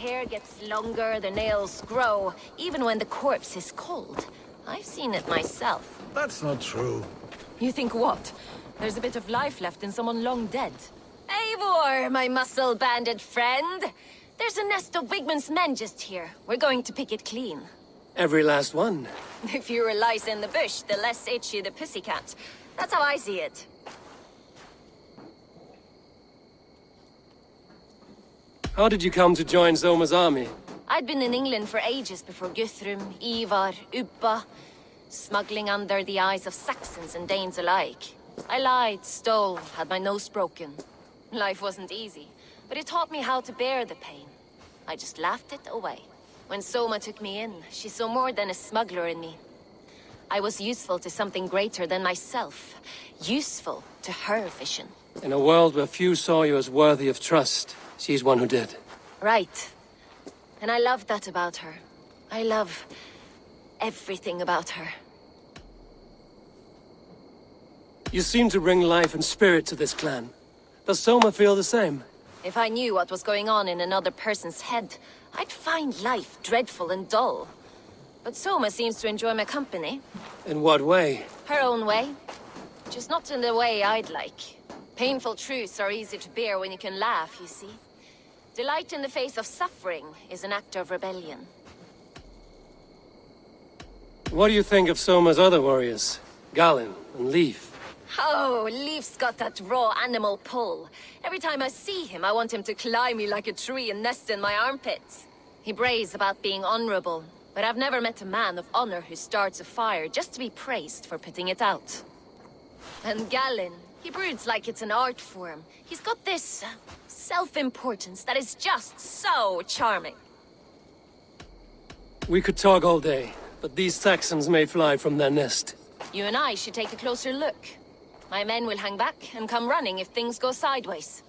hair gets longer, the nails grow, even when the corpse is cold. I've seen it myself. That's not true. You think what? There's a bit of life left in someone long dead. Eivor, my muscle-banded friend! There's a nest of Wigman's men just here. We're going to pick it clean. Every last one. The fewer lice in the bush, the less itchy the pussycat. That's how I see it. How did you come to join Zoma's army? I'd been in England for ages before Guthrum, Ivar, Ubba, smuggling under the eyes of Saxons and Danes alike. I lied, stole, had my nose broken. Life wasn't easy, but it taught me how to bear the pain. I just laughed it away. When Soma took me in, she saw more than a smuggler in me. I was useful to something greater than myself. Useful to her vision. In a world where few saw you as worthy of trust, she's one who did. Right. And I love that about her. I love everything about her. You seem to bring life and spirit to this clan. Does Soma feel the same? If I knew what was going on in another person's head, I'd find life dreadful and dull. But Soma seems to enjoy my company. In what way? Her own way. Just not in the way I'd like. Painful truths are easy to bear when you can laugh, you see. Delight in the face of suffering is an act of rebellion. What do you think of Soma's other warriors? Galin and Leif? Oh, Leif's got that raw animal pull. Every time I see him, I want him to climb me like a tree and nest in my armpits. He brays about being honorable, but I've never met a man of honor who starts a fire just to be praised for putting it out. And Galin, he broods like it's an art form. He's got this self-importance that is just so charming. We could talk all day, but these Saxons may fly from their nest. You and I should take a closer look. My men will hang back and come running if things go sideways.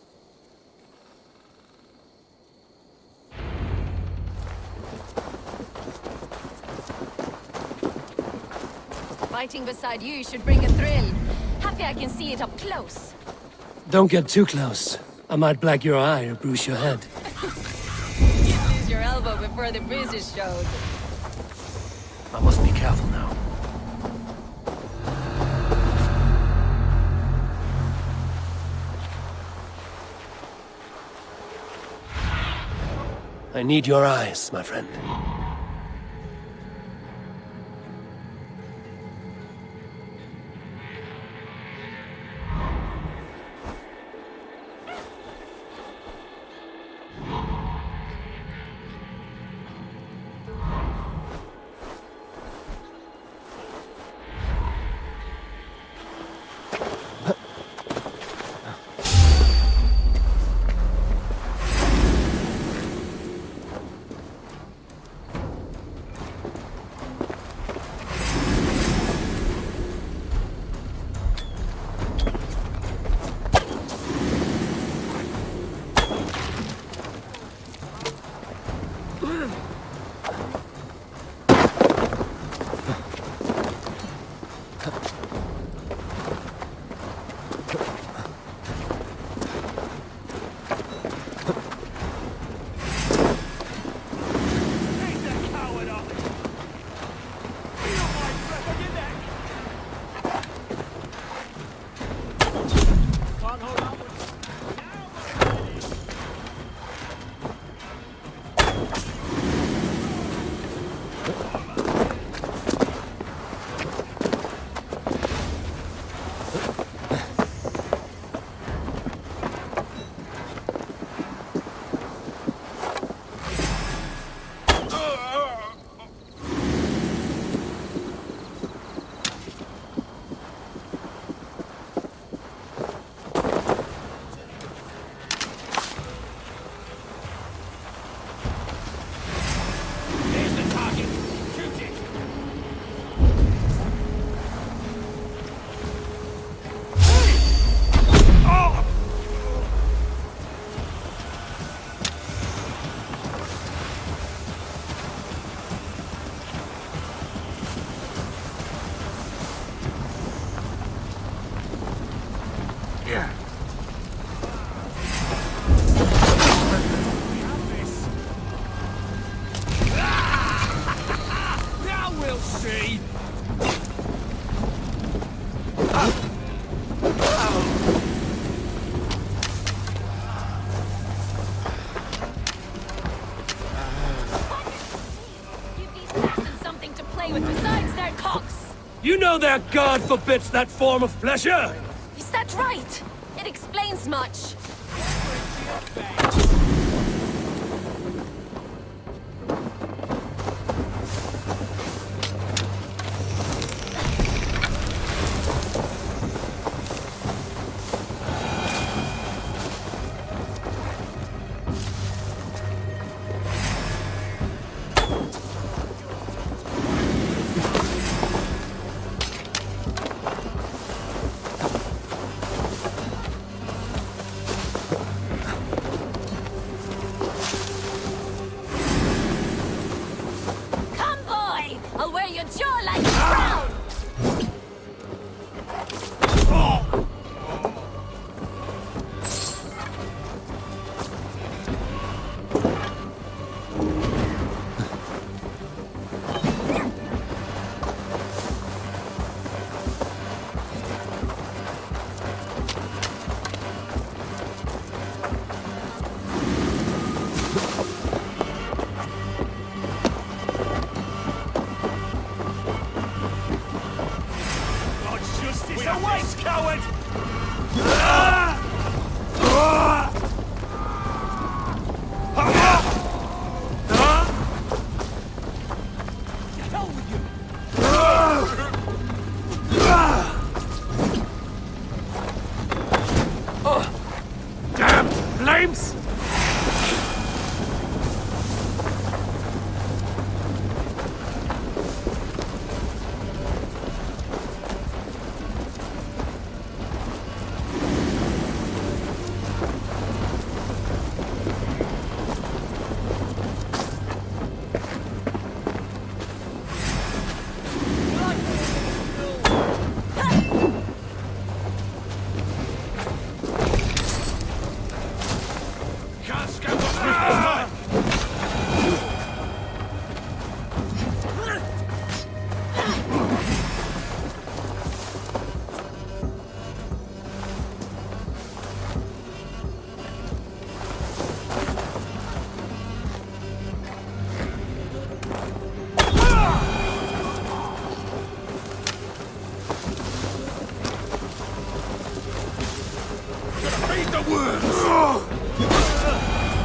Fighting beside you should bring a thrill. Happy I can see it up close. Don't get too close. I might black your eye or bruise your head. You'd lose your elbow before the bruises showed. I must be careful now. I need your eyes, my friend. You know their god forbids that form of pleasure! Is that right? It explains much. I'll wear your jaw like a crown!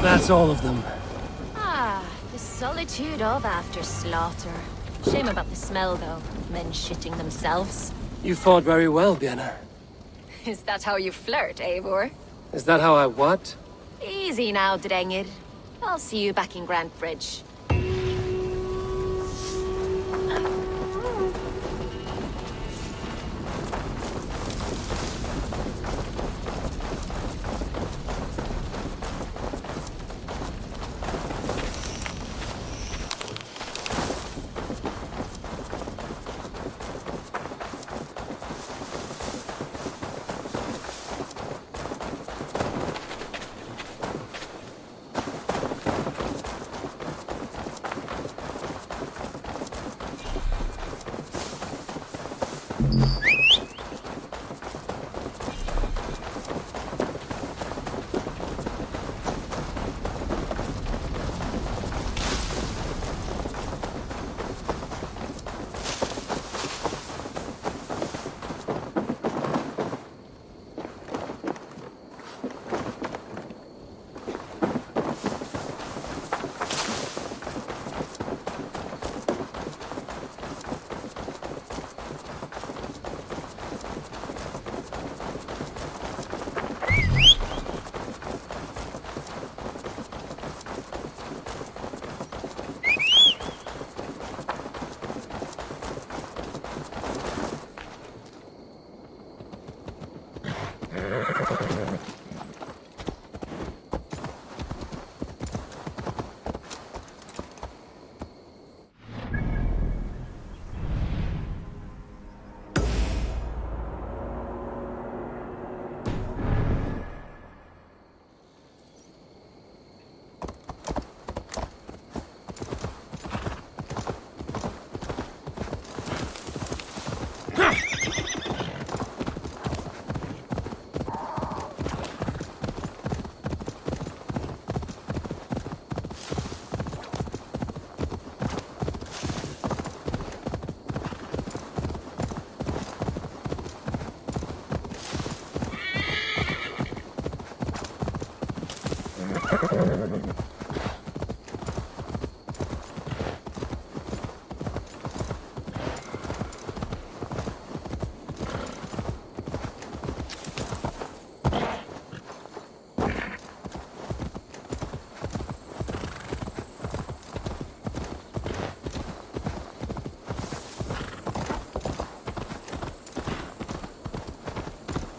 That's all of them. Ah, the solitude of after slaughter. Shame about the smell, though. Men shitting themselves. You fought very well, Björn. Is that how you flirt, Eivor? Is that how I what? Easy now, Drengir. I'll see you back in Grand Bridge.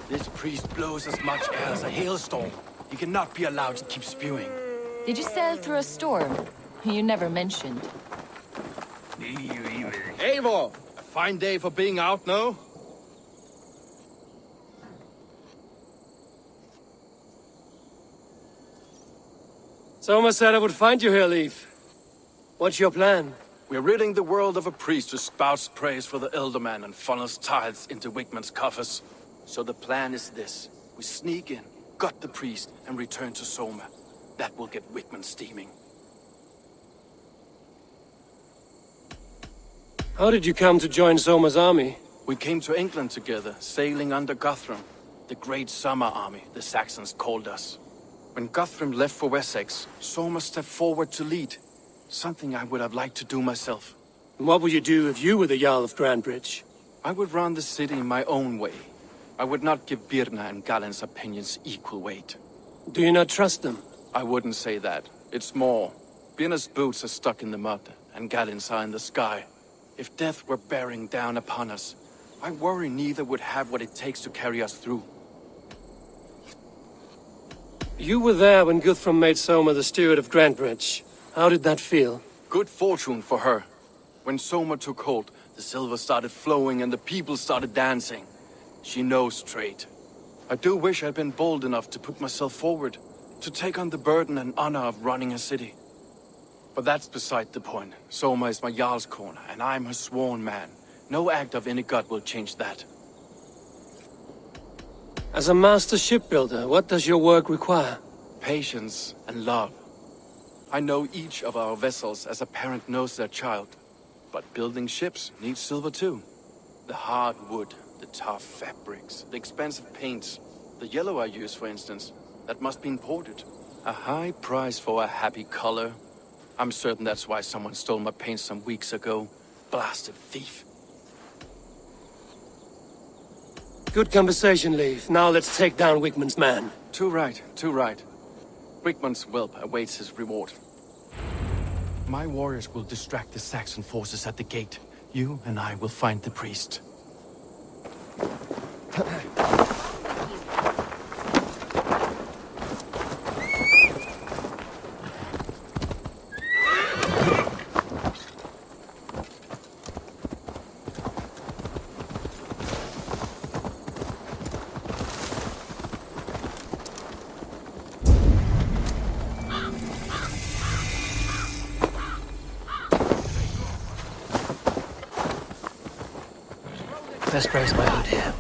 This priest blows as much air as a hailstorm. He cannot be allowed to keep spewing. Did you sail through a storm? You never mentioned. Eivor! A fine day for being out, no? Soma said I would find you here, Leif. What's your plan? We're ridding the world of a priest who spouts praise for the Elderman and funnels tithes into Wigman's coffers. So the plan is this. We sneak in, gut the priest, and return to Soma. That will get Wigman steaming. How did you come to join Soma's army? We came to England together, sailing under Guthrum. The Great Summer Army, the Saxons called us. When Guthrum left for Wessex, Soma stepped forward to lead. Something I would have liked to do myself. And what would you do if you were the Jarl of Grandbridge? I would run the city my own way. I would not give Birna and Galen's opinions equal weight. Do you not trust them? I wouldn't say that. It's more. Birna's boots are stuck in the mud, and Galen's are in the sky. If death were bearing down upon us, I worry neither would have what it takes to carry us through. You were there when Guthrum made Soma the steward of Grandbridge. How did that feel? Good fortune for her. When Soma took hold, the silver started flowing and the people started dancing. She knows trade. I do wish I'd been bold enough to put myself forward, to take on the burden and honor of running a city. But that's beside the point. Soma is my Jarl's corner, and I'm her sworn man. No act of any god will change that. As a master shipbuilder, what does your work require? Patience and love. I know each of our vessels as a parent knows their child. But building ships needs silver too. The hard wood, the tough fabrics, the expensive paints. The yellow I use, for instance, that must be imported. A high price for a happy color. I'm certain that's why someone stole my paint some weeks ago. Blasted thief. Good conversation, Leif. Now let's take down Wigman's man. Too right, too right. Wigman's whelp awaits his reward. My warriors will distract the Saxon forces at the gate. You and I will find the priest. Best raise my hood here.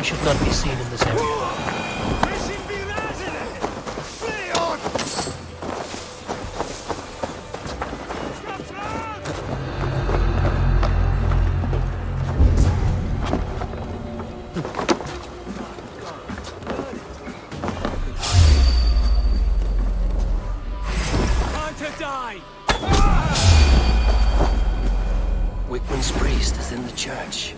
should not be seen in this area. Wickman's priest is in the church.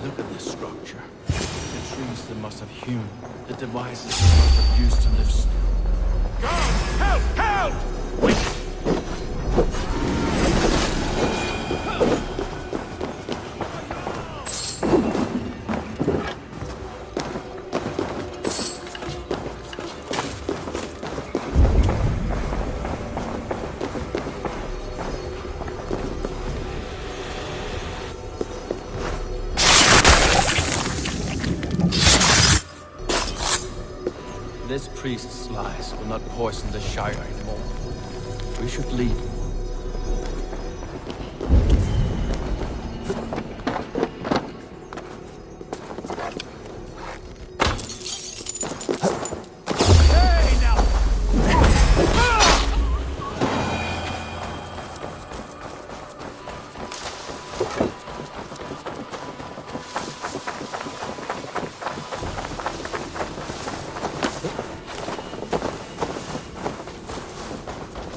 Look at this structure. The trees they must have hewn. The devices they must have used to live still. God, help! Help! This priest's lies will not poison the Shire anymore. We should leave.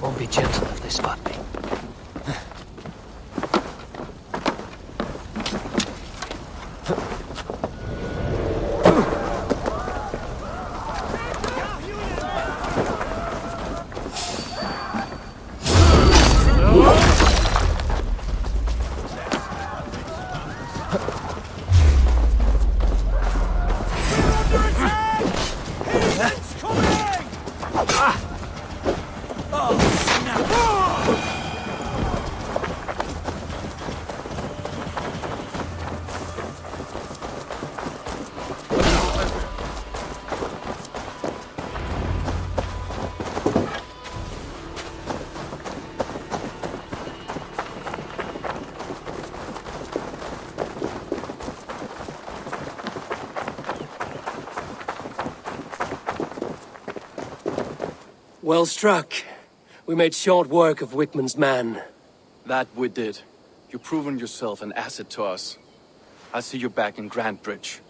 Won't be gentle if they spot me. Well struck. We made short work of Wickman's man. That we did. You've proven yourself an asset to us. I'll see you back in Grantbridge.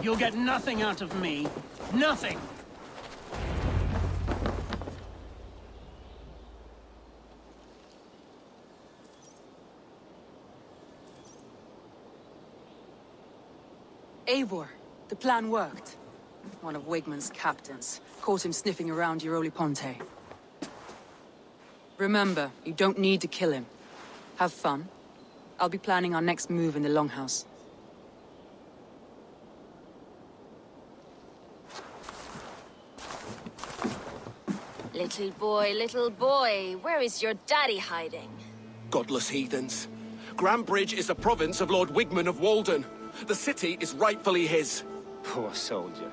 You'll get nothing out of me. Nothing! Eivor, the plan worked. One of Wigmund's captains caught him sniffing around Euroli Ponte. Remember, you don't need to kill him. Have fun. I'll be planning our next move in the Longhouse. Little boy, where is your daddy hiding? Godless heathens. Grambridge is a province of Lord Wigmund of Walden. The city is rightfully his. Poor soldier.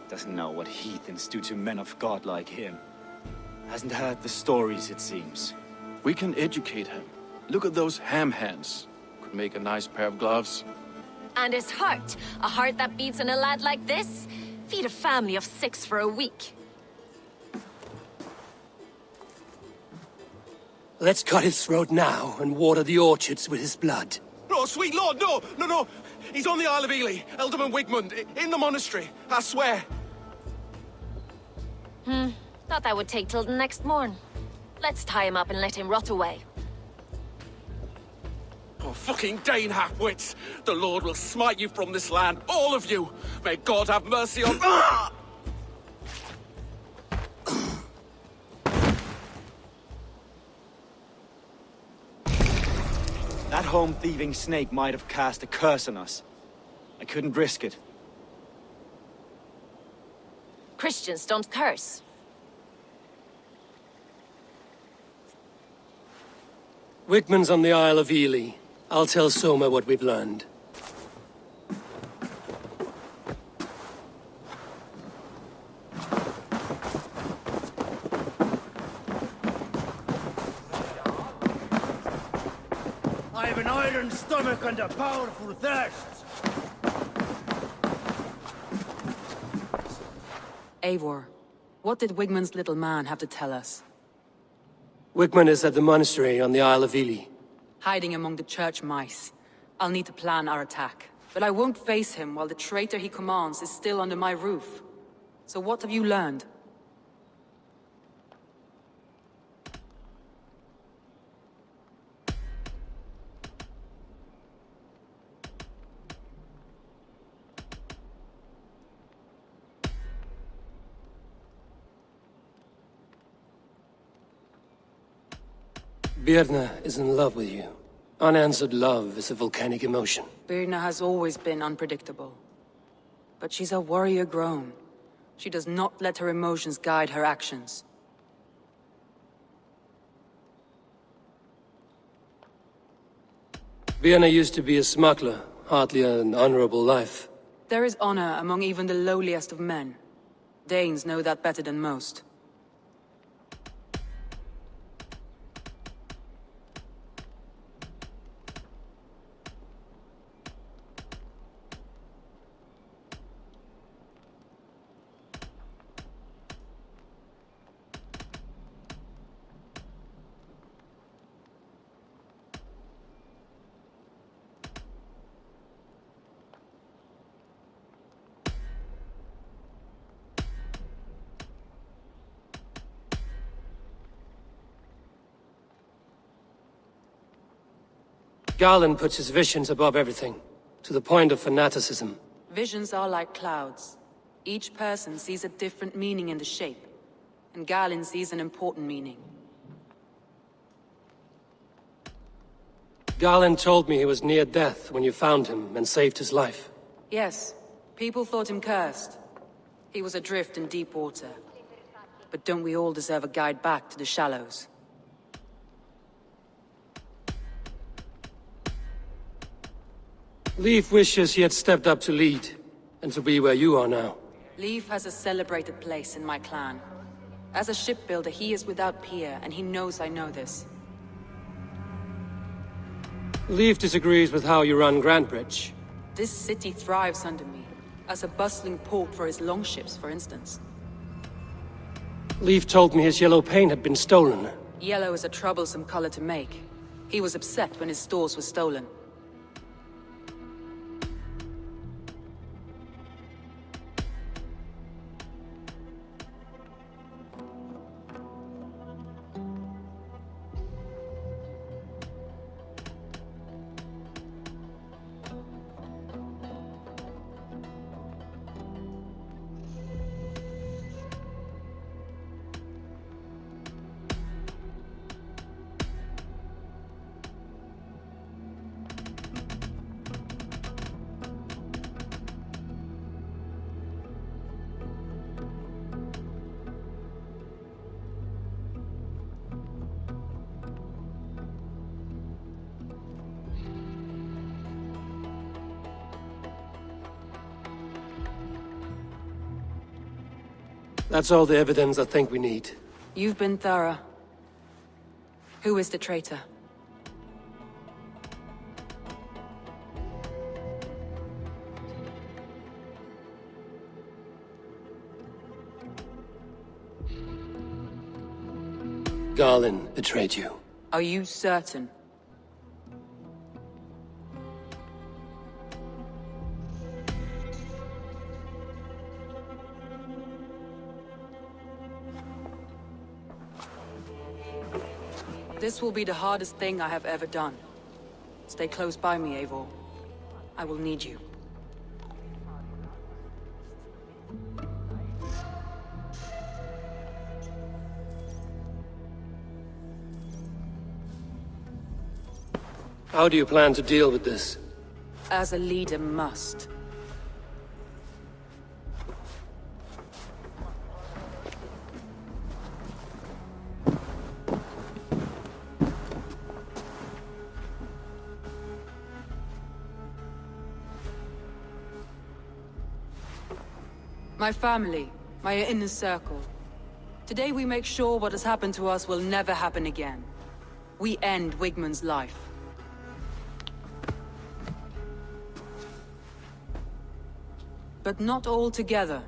Doesn't know what heathens do to men of God like him. Hasn't heard the stories, it seems. We can educate him. Look at those ham hands. Could make a nice pair of gloves. And his heart, a heart that beats in a lad like this? Feed a family of 6 for a week. Let's cut his throat now and water the orchards with his blood. No, sweet lord, no, no, no. He's on the Isle of Ely, Ealdorman Wigmund, in the monastery, I swear. Thought that would take till the next morn. Let's tie him up and let him rot away. Oh, fucking Dane half-wits. The Lord will smite you from this land, all of you. May God have mercy on... Ah! That home-thieving snake might have cast a curse on us. I couldn't risk it. Christians don't curse. Wigmund's on the Isle of Ely. I'll tell Soma what we've learned. I have an iron stomach and a powerful thirst. Eivor, what did Wigmund's little man have to tell us? Wigmund is at the monastery on the Isle of Ely. Hiding among the church mice. I'll need to plan our attack. But I won't face him while the traitor he commands is still under my roof. So what have you learned? Birna is in love with you. Unanswered love is a volcanic emotion. Birna has always been unpredictable. But she's a warrior grown. She does not let her emotions guide her actions. Birna used to be a smuggler, hardly an honorable life. There is honor among even the lowliest of men. Danes know that better than most. Garland puts his visions above everything, to the point of fanaticism. Visions are like clouds. Each person sees a different meaning in the shape, and Galen sees an important meaning. Garland told me he was near death when you found him and saved his life. Yes, people thought him cursed. He was adrift in deep water. But don't we all deserve a guide back to the shallows? Leif wishes he had stepped up to lead, and to be where you are now. Leif has a celebrated place in my clan. As a shipbuilder, he is without peer, and he knows I know this. Leif disagrees with how you run Grantbridge. This city thrives under me, as a bustling port for his longships, for instance. Leif told me his yellow paint had been stolen. Yellow is a troublesome color to make. He was upset when his stores were stolen. That's all the evidence I think we need. You've been thorough. Who is the traitor? Garlin betrayed you. Are you certain? This will be the hardest thing I have ever done. Stay close by me, Eivor. I will need you. How do you plan to deal with this? As a leader must. My family, my inner circle. Today we make sure what has happened to us will never happen again. We end Wigmund's life. But not all together.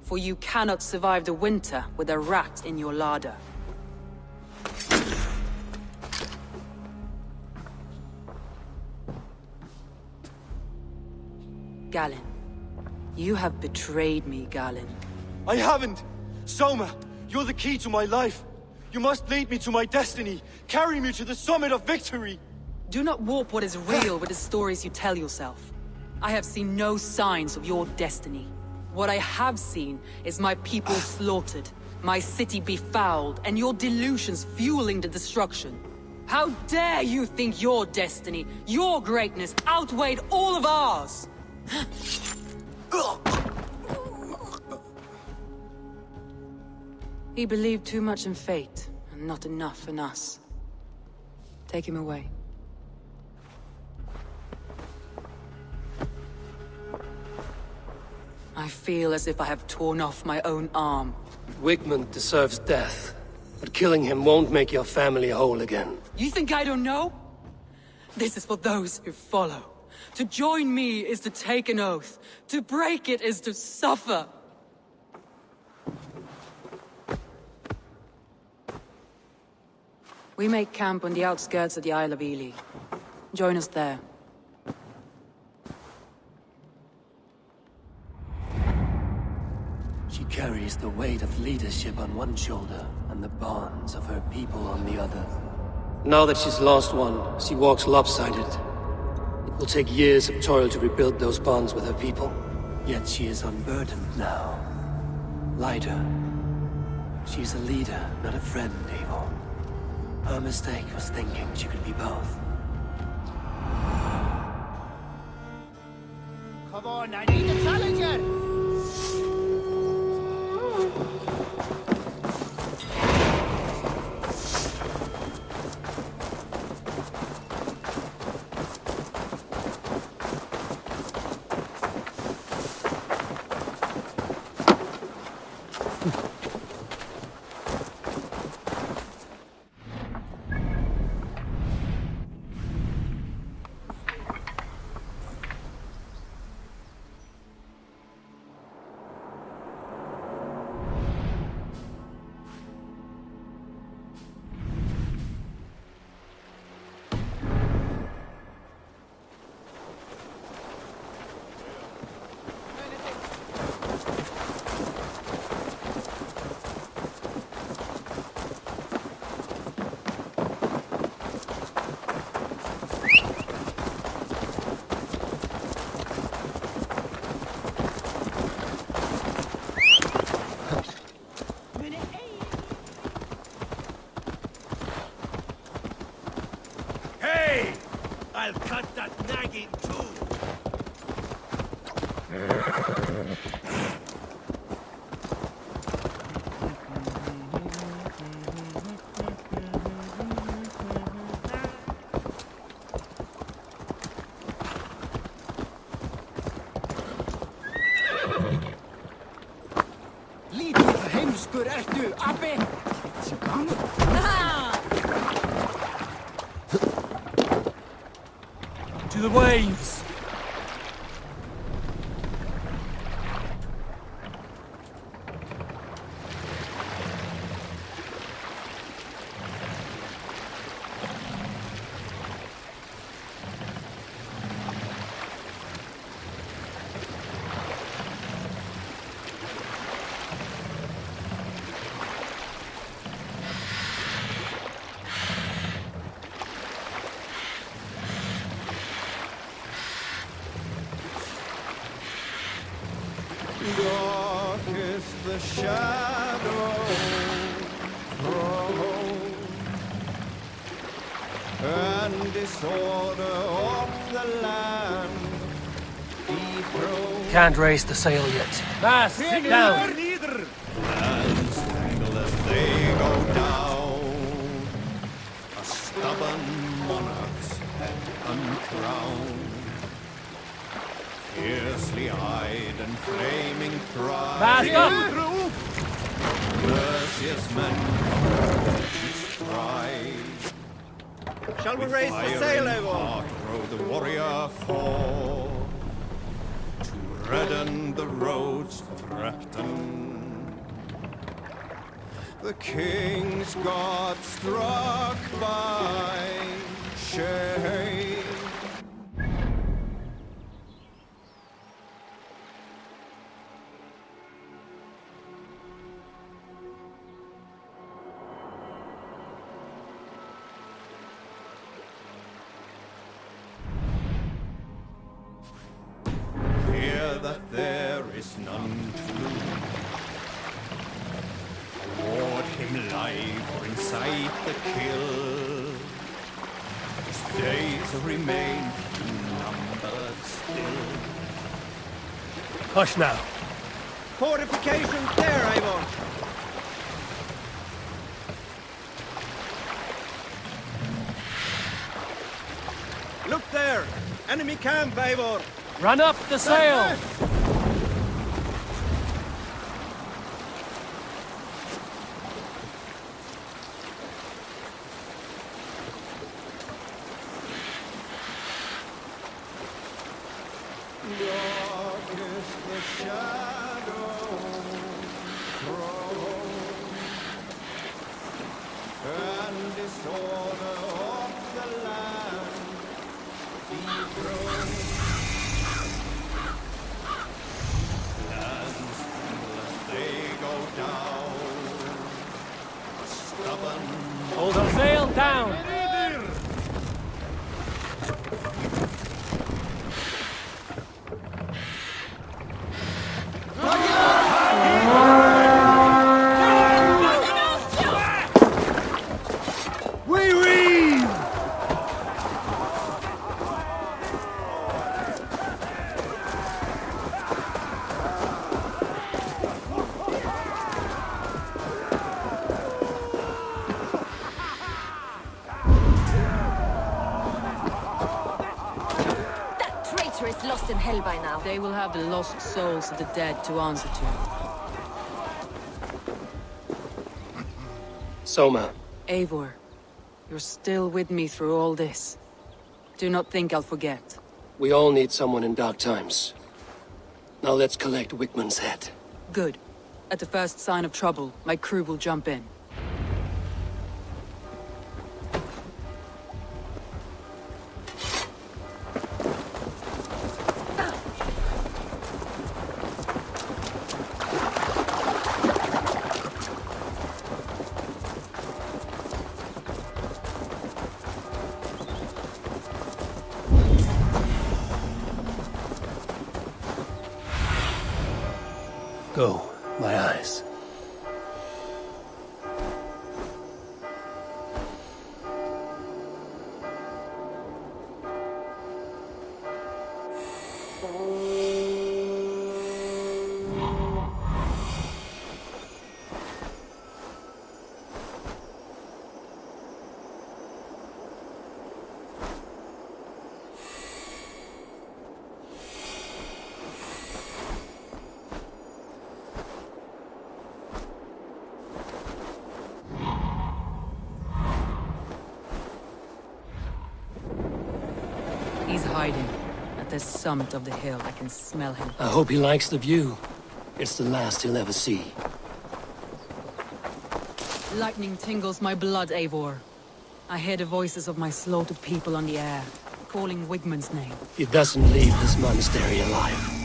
For you cannot survive the winter with a rat in your larder. Galen. You have betrayed me, Galen. I haven't! Soma, you're the key to my life. You must lead me to my destiny. Carry me to the summit of victory. Do not warp what is real with the stories you tell yourself. I have seen no signs of your destiny. What I have seen is my people slaughtered, my city befouled, and your delusions fueling the destruction. How dare you think your destiny, your greatness, outweighed all of ours? He believed too much in fate, and not enough in us. Take him away. I feel as if I have torn off my own arm. Wigmund deserves death, but killing him won't make your family whole again. You think I don't know? This is for those who follow. To join me is to take an oath. To break it is to suffer. We make camp on the outskirts of the Isle of Ely. Join us there. She carries the weight of leadership on one shoulder and the bonds of her people on the other. Now that she's lost one, she walks lopsided. It will take years of toil to rebuild those bonds with her people. Yet she is unburdened now. Lighter. She's a leader, not a friend, Eivor. Her mistake was thinking she could be both. Come on, I need a challenger! I'll cut that nag in two! Lead me to the waves! Dark is the shadow thrown, and disorder of the land dethroned. Can't raise the sail yet. Mass, down! Lands tangle as they go down, a stubborn monarch's head uncrowned. Fiercely eyed and flaming pride, merciless men stride. Shall we raise the sail, Eivor? Rode the warrior forth to redden the roads of Repton. The king's guard struck by shame. That there is none true. Award him life or incite the kill. His days remain numbered still. Hush now. Fortifications there, Eivor. Look there! Enemy camp, Eivor! Run up the sail! Dark is the shadow thrown, and disorder of the land dethroned. Lands as they go down, a stubborn Hold the sail down! Lost in hell by now. They will have the lost souls of the dead to answer to. Soma. Eivor, you're still with me through all this. Do not think I'll forget. We all need someone in dark times. Now let's collect Wickman's head. Good. At the first sign of trouble, my crew will jump in. Go, my eyes. hiding. At the summit of the hill, I can smell him. I hope he likes the view. It's the last he'll ever see. Lightning tingles my blood, Eivor. I hear the voices of my slaughtered people on the air, calling Wigmund's name. He doesn't leave this monastery alive.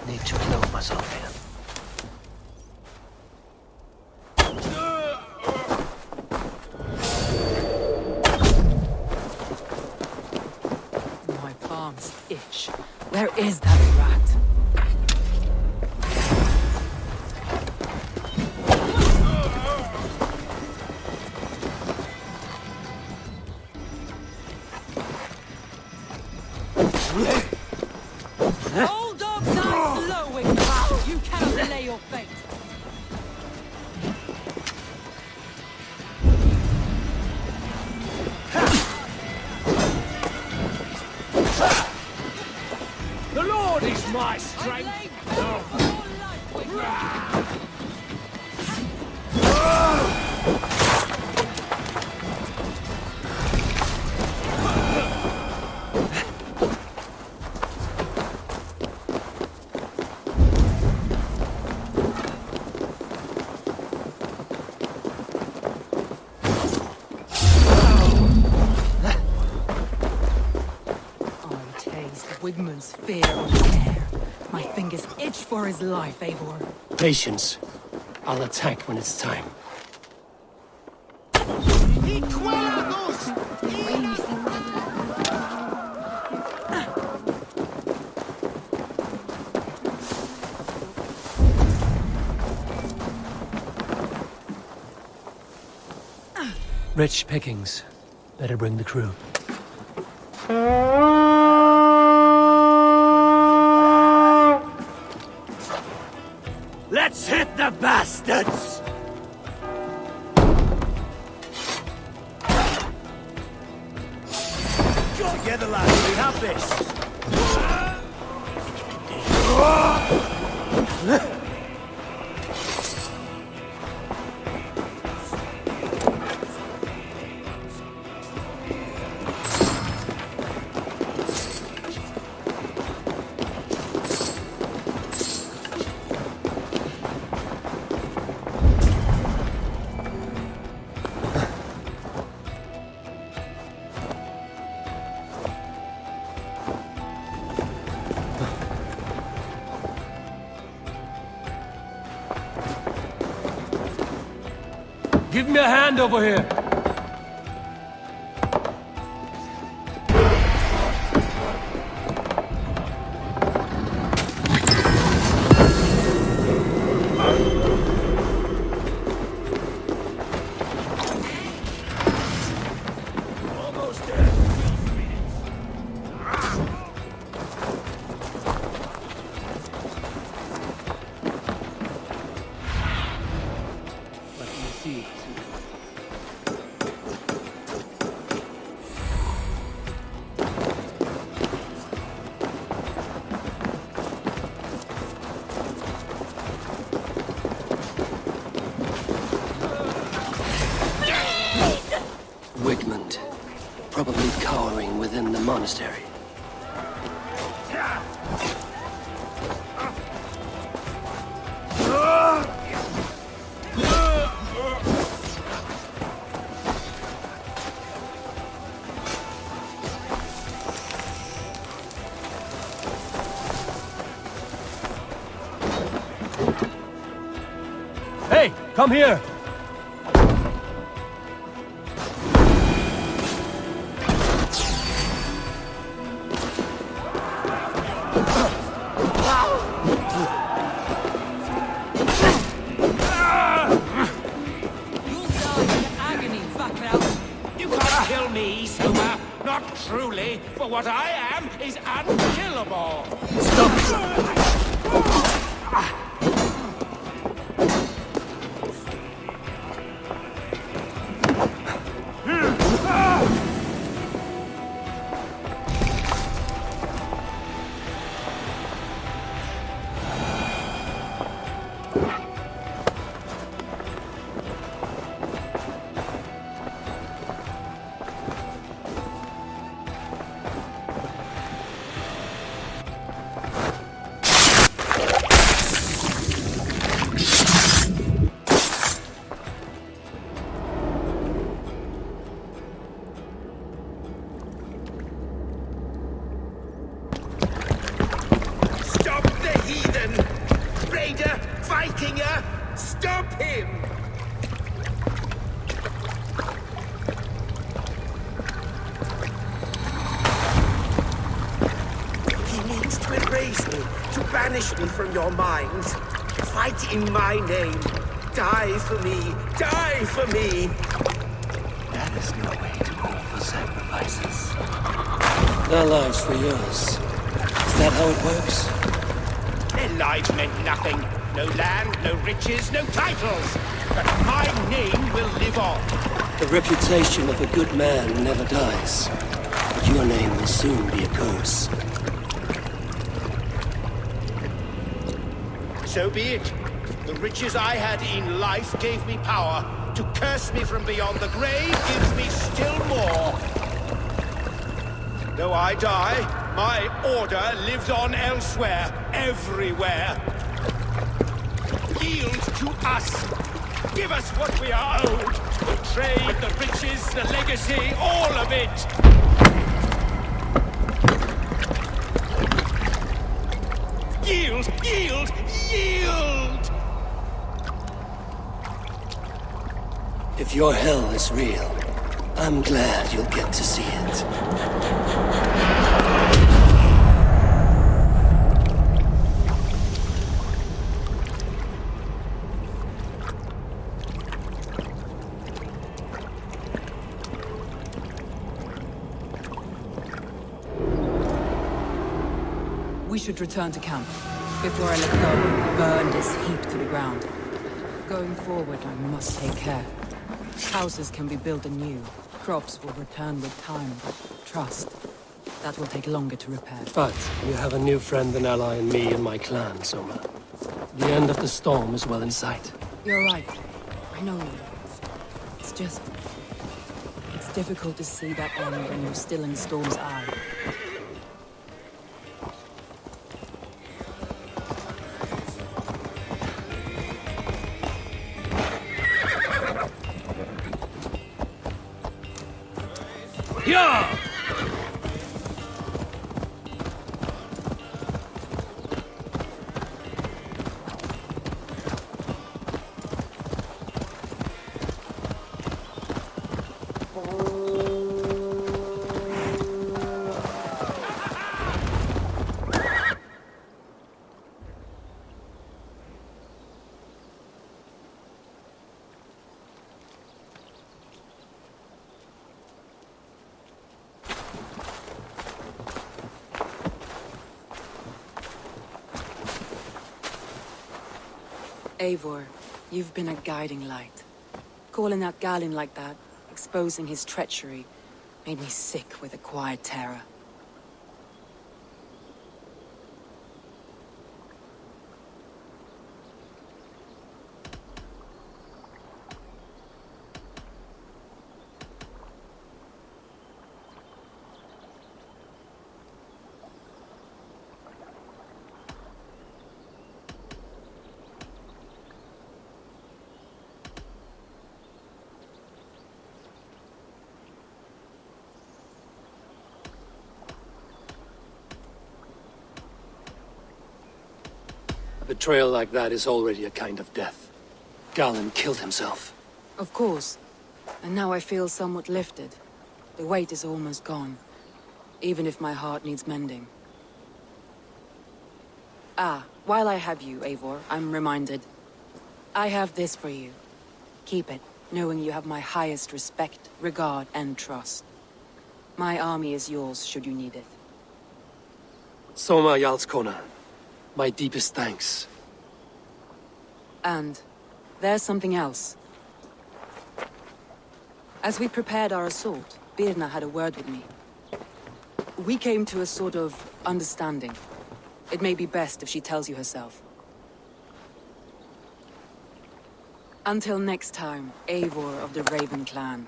Need to clothe myself here. My palms itch. Where is that rat? Hold up, nice low, Wigmund. You cannot delay your fate. The Lord is my strength. I lay bare for your life, Wigmund. Wigmund's fear on the air. My fingers itch for his life, Eivor. Patience. I'll attack when it's time. Rich pickings. Better bring the crew. Let's hit the bastards! Together, lads, we have this! Give me a hand over here. Wigmund. Probably cowering within the monastery. Hey, come here. Truly, for what I am is unkillable. heathen! Raider! Vikinger! Stop him! He means to erase me, to banish me from your mind. Fight in my name. Die for me! Die for me! That is no way to offer sacrifices. Their lives for yours. Is that how it works? Their lives meant nothing. No land, no riches, no titles. But my name will live on. The reputation of a good man never dies. But your name will soon be a curse. So be it. The riches I had in life gave me power. To curse me from beyond the grave gives me still more. Though I die, my order lives on elsewhere, everywhere. Yield to us. Give us what we are owed. The trade, the riches, the legacy, all of it. Yield! Yield! Yield! If your hell is real, I'm glad you'll get to see it. We should return to camp. Before I let go, burn this heap to the ground. Going forward, I must take care. Houses can be built anew. Crops will return with time, but trust. That will take longer to repair. But you have a new friend and ally in me and my clan, Soma. The end of the storm is well in sight. You're right. I know. It's just... it's difficult to see that end when you're still in the storm's eye. Yeah! Eivor, you've been a guiding light. Calling out Galin like that, exposing his treachery, made me sick with a quiet terror. A betrayal like that is already a kind of death. Galin killed himself. Of course. And now I feel somewhat lifted. The weight is almost gone. Even if my heart needs mending. Ah, while I have you, Eivor, I'm reminded. I have this for you. Keep it, knowing you have my highest respect, regard, and trust. My army is yours, should you need it. Soma Jarlskona, my deepest thanks. And there's something else. As we prepared our assault, Birna had a word with me. We came to a sort of understanding. It may be best if she tells you herself. Until next time, Eivor of the Raven clan.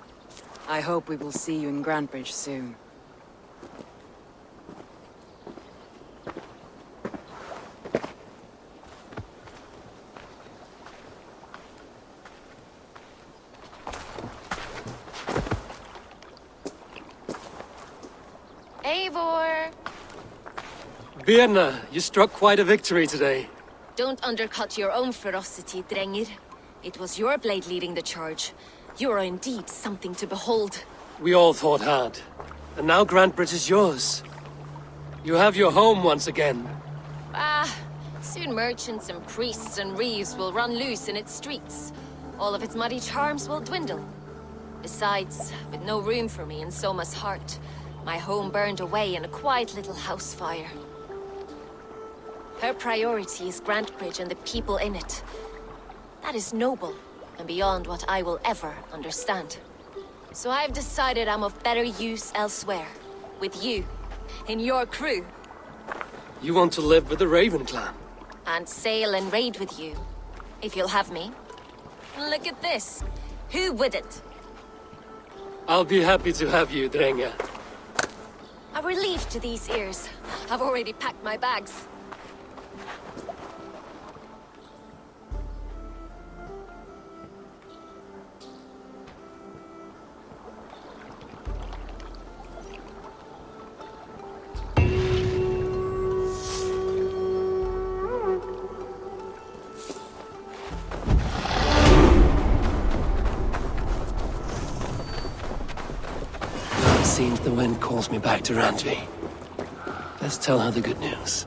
I hope we will see you in Grantebridge soon. Eivor! Birna, you struck quite a victory today. Don't undercut your own ferocity, Drengir. It was your blade leading the charge. You are indeed something to behold. We all fought hard. And now Grantebridge is yours. You have your home once again. Soon merchants and priests and reeves will run loose in its streets. All of its muddy charms will dwindle. Besides, with no room for me in Soma's heart, my home burned away in a quiet little house fire. Her priority is Grantebridge and the people in it. That is noble, and beyond what I will ever understand. So I've decided I'm of better use elsewhere. With you. In your crew. You want to live with the Raven clan? And sail and raid with you. If you'll have me. Look at this. Who wouldn't? I'll be happy to have you, Drenge. A relief to these ears. I've already packed my bags. Seems the wind calls me back to Randvi. Let's tell her the good news.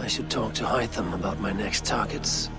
I should talk to Hytham about my next targets.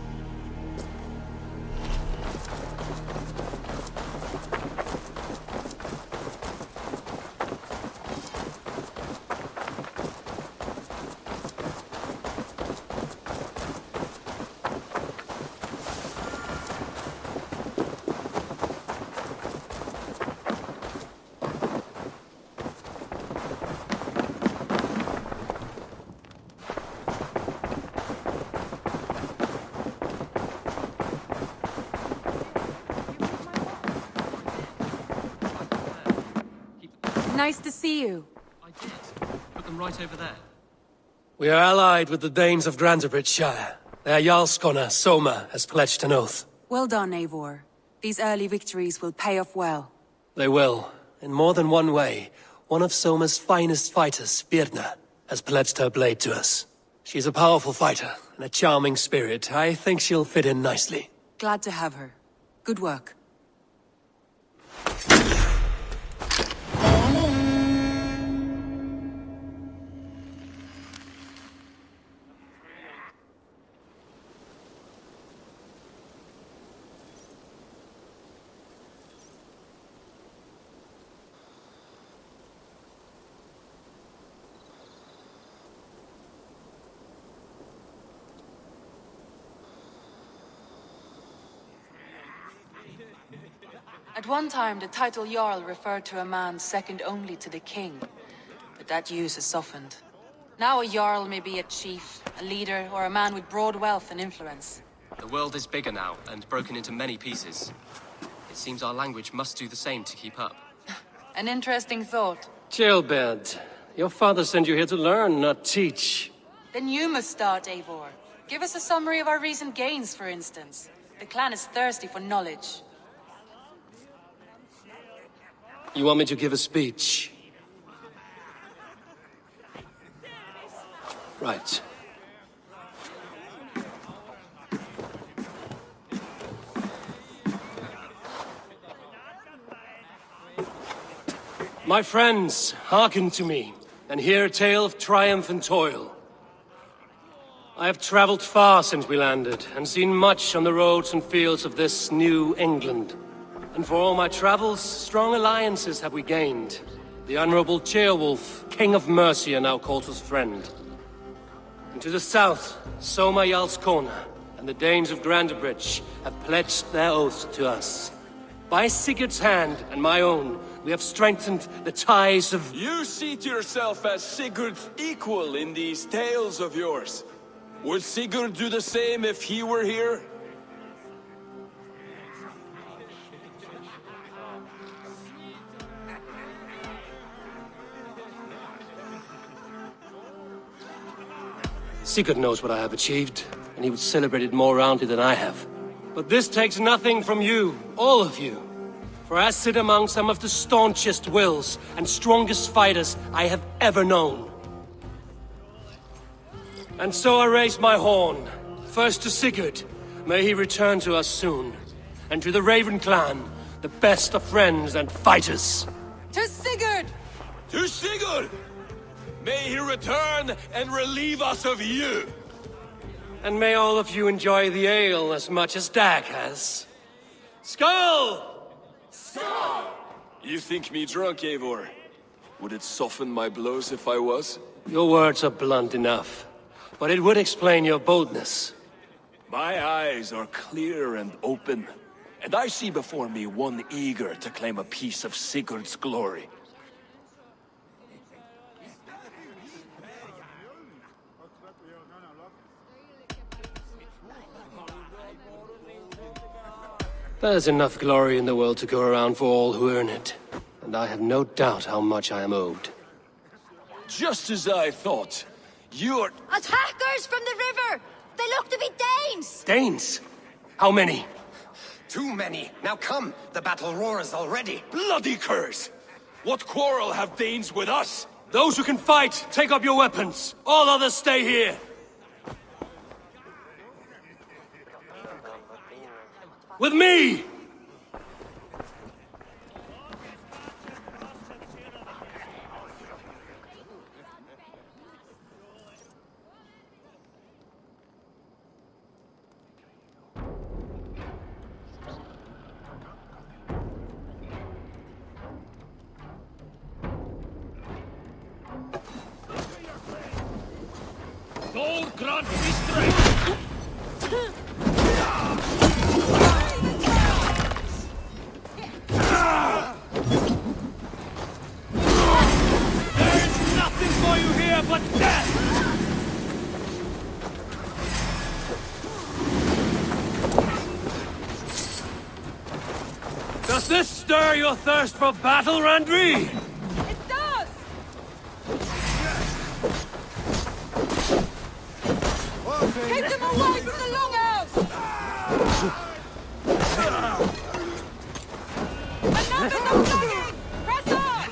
Nice to see you. I did. Put them right over there. We are allied with the Danes of Grantebridge Shire. Their Jarlskona, Soma, has pledged an oath. Well done, Eivor. These early victories will pay off well. They will. In more than one way. One of Soma's finest fighters, Birna, has pledged her blade to us. She's a powerful fighter and a charming spirit. I think she'll fit in nicely. Glad to have her. Good work. At one time, the title Jarl referred to a man second only to the king, but that use has softened. Now a Jarl may be a chief, a leader, or a man with broad wealth and influence. The world is bigger now, and broken into many pieces. It seems our language must do the same to keep up. An interesting thought. Jailbird, your father sent you here to learn, not teach. Then you must start, Eivor. Give us a summary of our recent gains, for instance. The clan is thirsty for knowledge. You want me to give a speech? Right. My friends, hearken to me, and hear a tale of triumph and toil. I have traveled far since we landed, and seen much on the roads and fields of this new England. And for all my travels, strong alliances have we gained. The Honorable Ceolwulf, King of Mercia, now calls us friend. And to the south, Soma Jarl's Corner, and the Danes of Grandebridge have pledged their oath to us. By Sigurd's hand and my own, we have strengthened the ties of... You see to yourself as Sigurd's equal in these tales of yours. Would Sigurd do the same if he were here? Sigurd knows what I have achieved, and he would celebrate it more roundly than I have. But this takes nothing from you, all of you. For I sit among some of the staunchest wills and strongest fighters I have ever known. And so I raise my horn, first to Sigurd, may he return to us soon, and to the Raven clan, the best of friends and fighters. To Sigurd! To Sigurd! May he return and relieve us of you! And may all of you enjoy the ale as much as Dag has. Skull! You think me drunk, Eivor? Would it soften my blows if I was? Your words are blunt enough, but it would explain your boldness. My eyes are clear and open, and I see before me one eager to claim a piece of Sigurd's glory. There's enough glory in the world to go around for all who earn it, and I have no doubt how much I am owed. Just as I thought. You're... Attackers from the river! They look to be Danes! Danes? How many? Too many. Now come, the battle roars already. Bloody curse! What quarrel have Danes with us? Those who can fight, take up your weapons. All others stay here. With me! God grant me strength! There's nothing for you here but death! Does this stir your thirst for battle, Randri? It does! Keep them away from the longhouse! Enough is of dragging! Press on!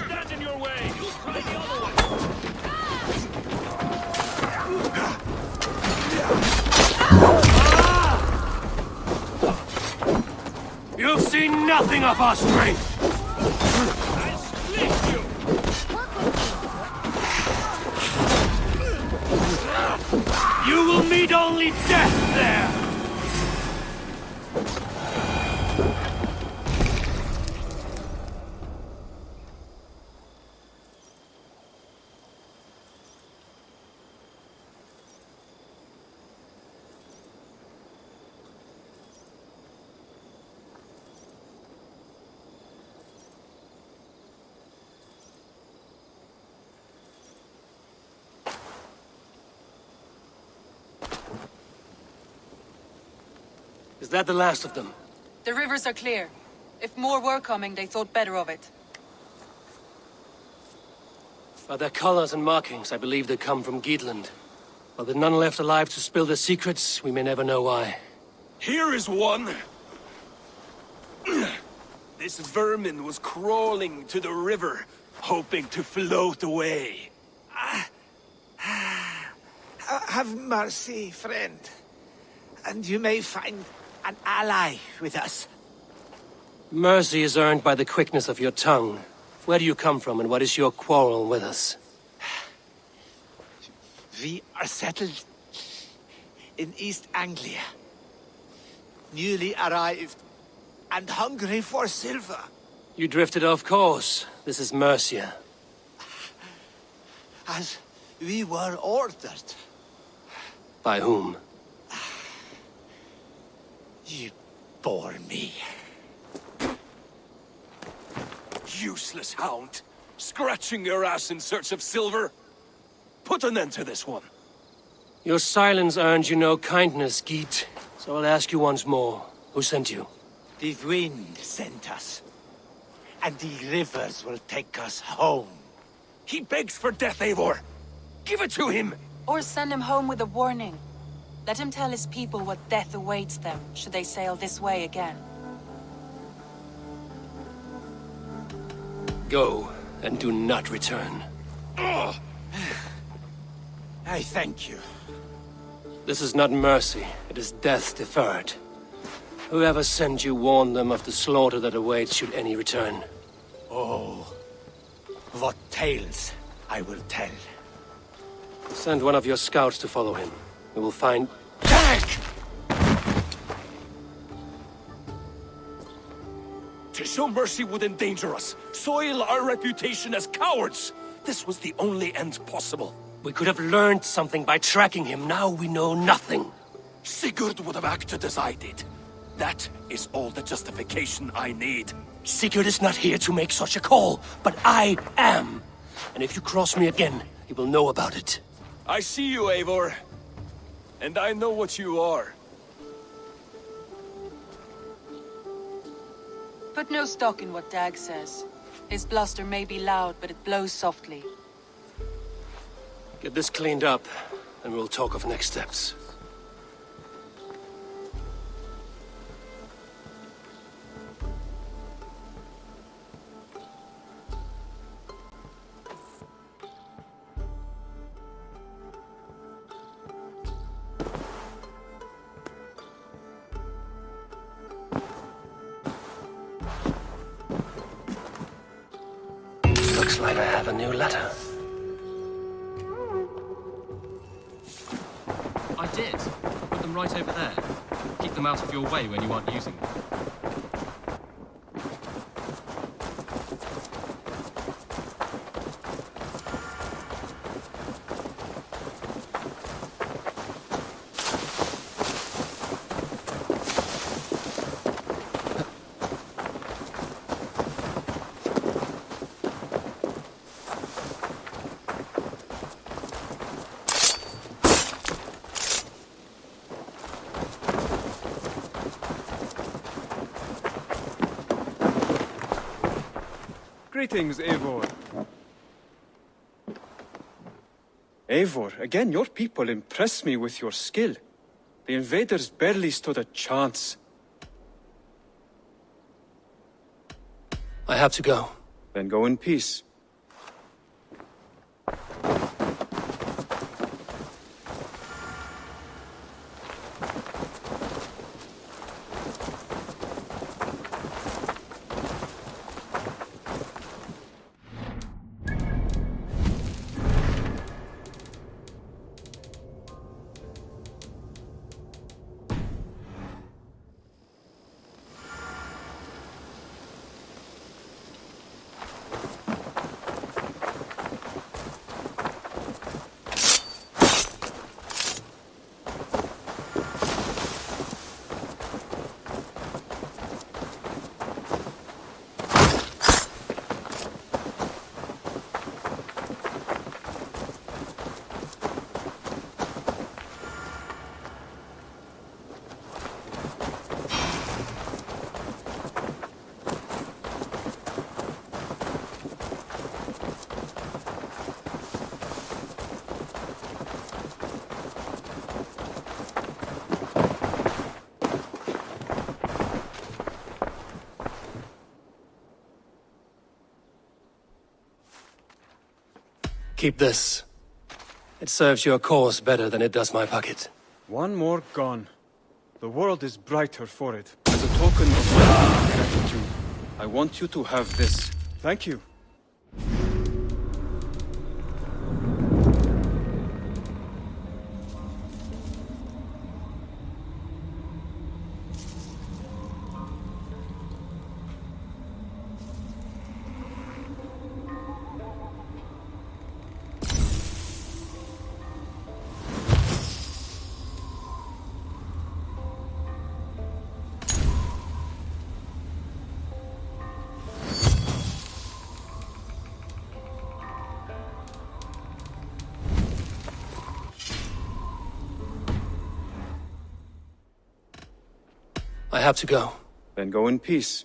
Stand in your way! You'll try the other one! You've seen nothing of our strength! I'll split you! You will meet only death there! Is that the last of them? The rivers are clear. If more were coming, they thought better of it. By their colors and markings, I believe they come from Geatland. But with none left alive to spill their secrets, we may never know why. Here is one. This vermin was crawling to the river, hoping to float away. Have mercy, friend. And you may find an ally with us. Mercy is earned by the quickness of your tongue. Where do you come from, and what is your quarrel with us? We are settled in East Anglia. Newly arrived and hungry for silver. You drifted off course. This is Mercia. As we were ordered. By whom? You bore me. Useless hound. Scratching your ass in search of silver. Put an end to this one. Your silence earned you no kindness, Geet. So I'll ask you once more. Who sent you? The wind sent us. And the rivers will take us home. He begs for death, Eivor. Give it to him! Or send him home with a warning. Let him tell his people what death awaits them, should they sail this way again. Go, and do not return. I thank you. This is not mercy, it is death deferred. Whoever sent you warned them of the slaughter that awaits should any return. Oh, what tales I will tell. Send one of your scouts to follow him. We will find... Jack! To show mercy would endanger us, soil our reputation as cowards. This was the only end possible. We could have learned something by tracking him. Now we know nothing. Sigurd would have acted as I did. That is all the justification I need. Sigurd is not here to make such a call, but I am. And if you cross me again, he will know about it. I see you, Eivor. And I know what you are. Put no stock in what Dag says. His bluster may be loud, but it blows softly. Get this cleaned up, and we'll talk of next steps. Looks like I have a new letter. I did. Put them right over there. Keep them out of your way when you aren't using them. Greetings, Eivor. Eivor, again, your people impress me with your skill. The invaders barely stood a chance. I have to go. Then go in peace. Keep this. It serves your cause better than it does my pocket. One more gone. The world is brighter for it. As a token of my gratitude, I want you to have this. Thank you. I have to go. Then go in peace.